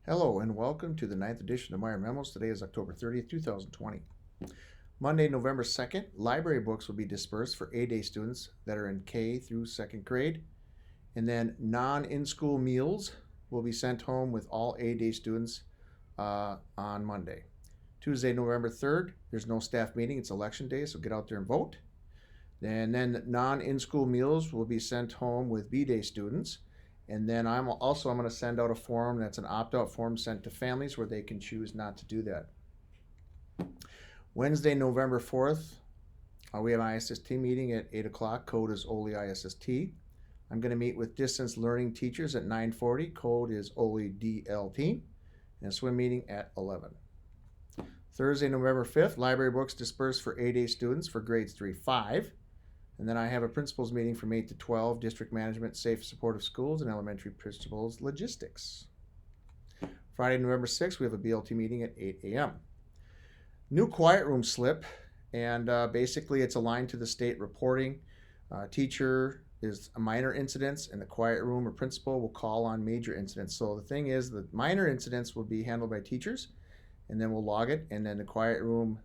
Hello and welcome to the ninth edition of Meyer Memos. Today is October 30th, 2020. Monday, November 2nd, library books will be dispersed for A-Day students that are in K through 2nd grade. And then non-in-school meals will be sent home with all A-Day students on Monday. Tuesday, November 3rd, there's no staff meeting. It's election day, so get out there and vote. And then non-in-school meals will be sent home with B-Day students. And then I'm going to send out a form that's an opt-out form sent to families where they can choose not to do that. Wednesday, November 4th, we have an ISST meeting at 8 o'clock. Code is OLI ISST. I'm going to meet with distance learning teachers at 9:40. Code is OLI DLT. And a swim meeting at 11. Thursday, November 5th, library books dispersed for A-Day students for grades 3-5. And then I have a principals meeting from 8 to 12, district management, safe, supportive schools, and elementary principals, logistics. Friday, November 6th, we have a BLT meeting at 8 a.m. New quiet room slip, and basically it's aligned to the state reporting. Teacher is minor incidents, and the quiet room or principal will call on major incidents. So the thing is, the minor incidents will be handled by teachers, and then we'll log it, and then the quiet room,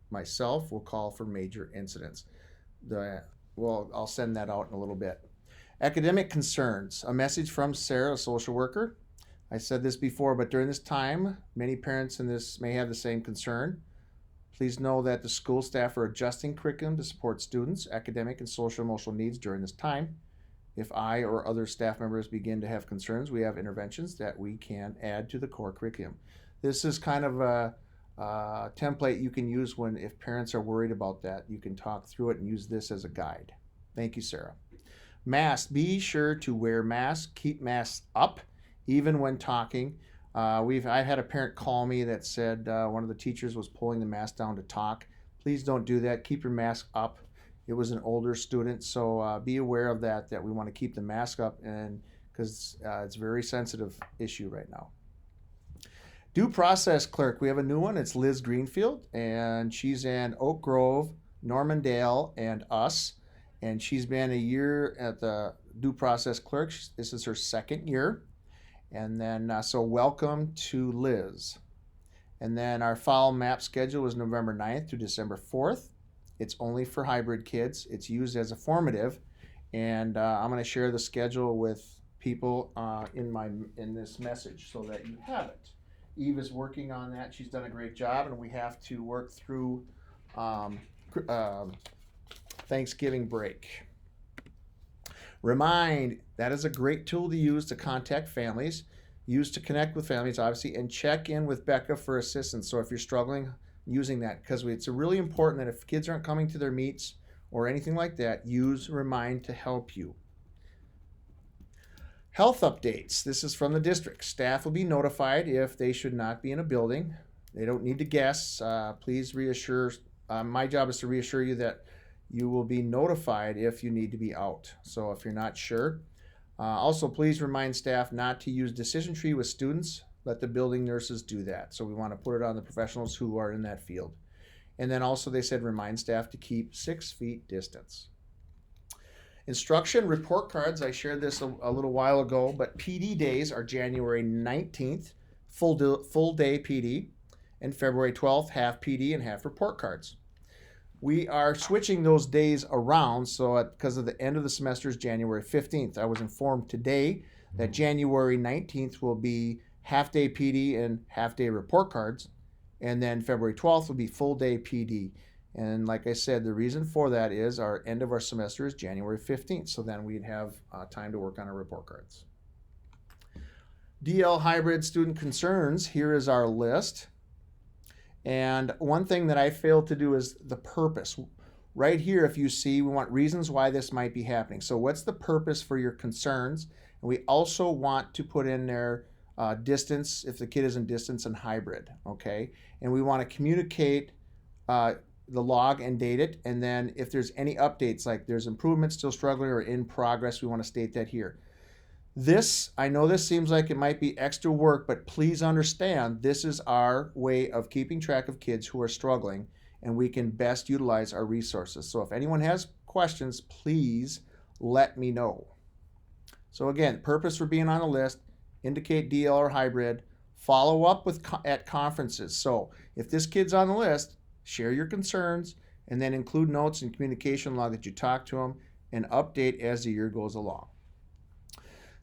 myself, will call for major incidents. I'll send that out in a little bit. Academic concerns. A message from Sarah, a social worker. I said this before, but during this time, many parents in this may have the same concern. Please know that the school staff are adjusting curriculum to support students' academic and social emotional needs during this time. If I or other staff members begin to have concerns, we have interventions that we can add to the core curriculum. This is kind of a template you can use if parents are worried about that. You can talk through it and use this as a guide. Thank you, Sarah. Masks. Be sure to wear masks. Keep masks up, even when talking. I've had a parent call me that said one of the teachers was pulling the mask down to talk. Please don't do that. Keep your mask up. It was an older student, so be aware of that we want to keep the mask up, and because it's a very sensitive issue right now. Due process clerk, we have a new one. It's Liz Greenfield, and she's in Oak Grove, Normandale, and us. And she's been a year at the due process clerk. This is her second year. And then, so welcome to Liz. And then our fall map schedule is November 9th to December 4th. It's only for hybrid kids. It's used as a formative. And I'm going to share the schedule with people in this message so that you have it. Eve is working on that. She's done a great job, and we have to work through Thanksgiving break. Remind, that is a great tool to use to contact families, use to connect with families, obviously, and check in with Becca for assistance. So if you're struggling using that, because it's really important that if kids aren't coming to their meets or anything like that, use Remind to help you. Health updates. This is from the district. Staff will be notified if they should not be in a building. They don't need to guess. Please reassure. My job is to reassure you that you will be notified if you need to be out. So if you're not sure. Also, please remind staff not to use decision tree with students. Let the building nurses do that. So we want to put it on the professionals who are in that field. And then also they said remind staff to keep 6 feet distance. Instruction report cards, I shared this a little while ago, but PD days are January 19th, full day PD, and February 12th, half PD and half report cards. We are switching those days around, so because of the end of the semester is January 15th. I was informed today that January 19th will be half day PD and half day report cards, and then February 12th will be full day PD. And like I said, the reason for that is our end of our semester is January 15th. So then we'd have time to work on our report cards. DL hybrid student concerns. Here is our list. And one thing that I failed to do is the purpose. Right here, if you see, we want reasons why this might be happening. So what's the purpose for your concerns? And we also want to put in there distance, if the kid is in distance, and hybrid, okay? And we want to communicate the log and date it, and then if there's any updates, like there's improvements, still struggling, or in progress, we want to state that here. I know this seems like it might be extra work, but please understand this is our way of keeping track of kids who are struggling, and we can best utilize our resources. So if anyone has questions, please let me know. So again, purpose for being on the list, indicate DL or hybrid, follow up at conferences. So if this kid's on the list, share your concerns, and then include notes and communication log that you talk to them, and update as the year goes along.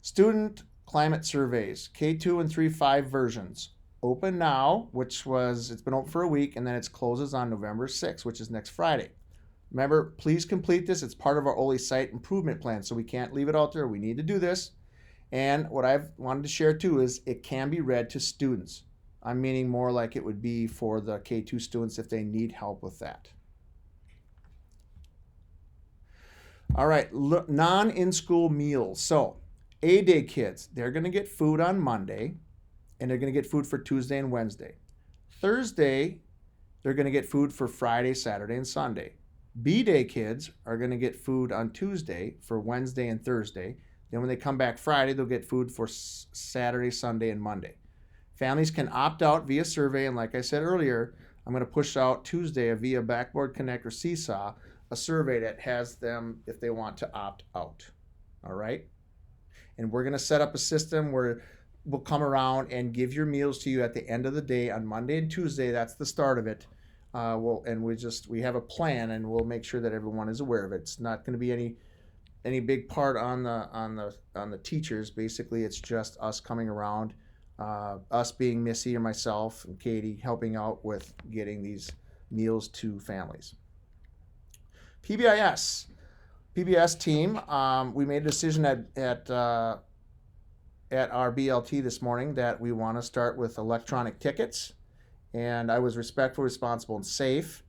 Student climate surveys, K2 and 3.5 versions. Open now, it's been open for a week, and then it closes on November 6th, which is next Friday. Remember, please complete this. It's part of our OLI site improvement plan, so we can't leave it out there. We need to do this. And what I've wanted to share too is it can be read to students. I'm meaning more like it would be for the K2 students if they need help with that. All right, non-in-school meals. So A-Day kids, they're going to get food on Monday, and they're going to get food for Tuesday and Wednesday. Thursday, they're going to get food for Friday, Saturday, and Sunday. B-Day kids are going to get food on Tuesday for Wednesday and Thursday. Then when they come back Friday, they'll get food for Saturday, Sunday, and Monday. Families can opt out via survey, and like I said earlier, I'm going to push out Tuesday via Backboard Connect or Seesaw, a survey that has them if they want to opt out. All right? And we're going to set up a system where we'll come around and give your meals to you at the end of the day on Monday and Tuesday. That's the start of it. We have a plan, and we'll make sure that everyone is aware of it. It's not going to be any big part on the teachers. Basically, it's just us coming around, us being Missy or myself and Katie helping out with getting these meals to families. PBS team, we made a decision at our BLT this morning that we want to start with electronic tickets. And I was respectful, responsible, and safe.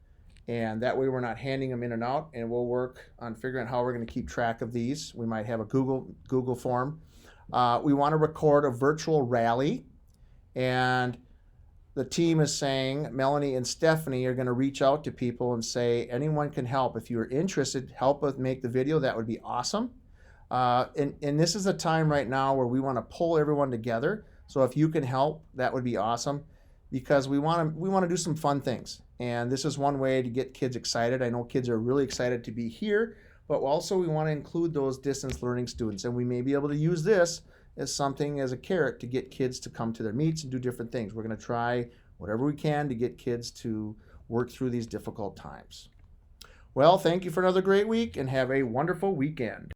And that way we're not handing them in and out, and we'll work on figuring out how we're going to keep track of these. We might have a Google form. We want to record a virtual rally, and the team is saying, Melanie and Stephanie are going to reach out to people and say, anyone can help. If you're interested, help us make the video. That would be awesome. And this is a time right now where we want to pull everyone together. So if you can help, that would be awesome, because we want to do some fun things. And this is one way to get kids excited. I know kids are really excited to be here, but also we want to include those distance learning students. And we may be able to use this as something as a carrot to get kids to come to their meets and do different things. We're going to try whatever we can to get kids to work through these difficult times. Well, thank you for another great week, and have a wonderful weekend.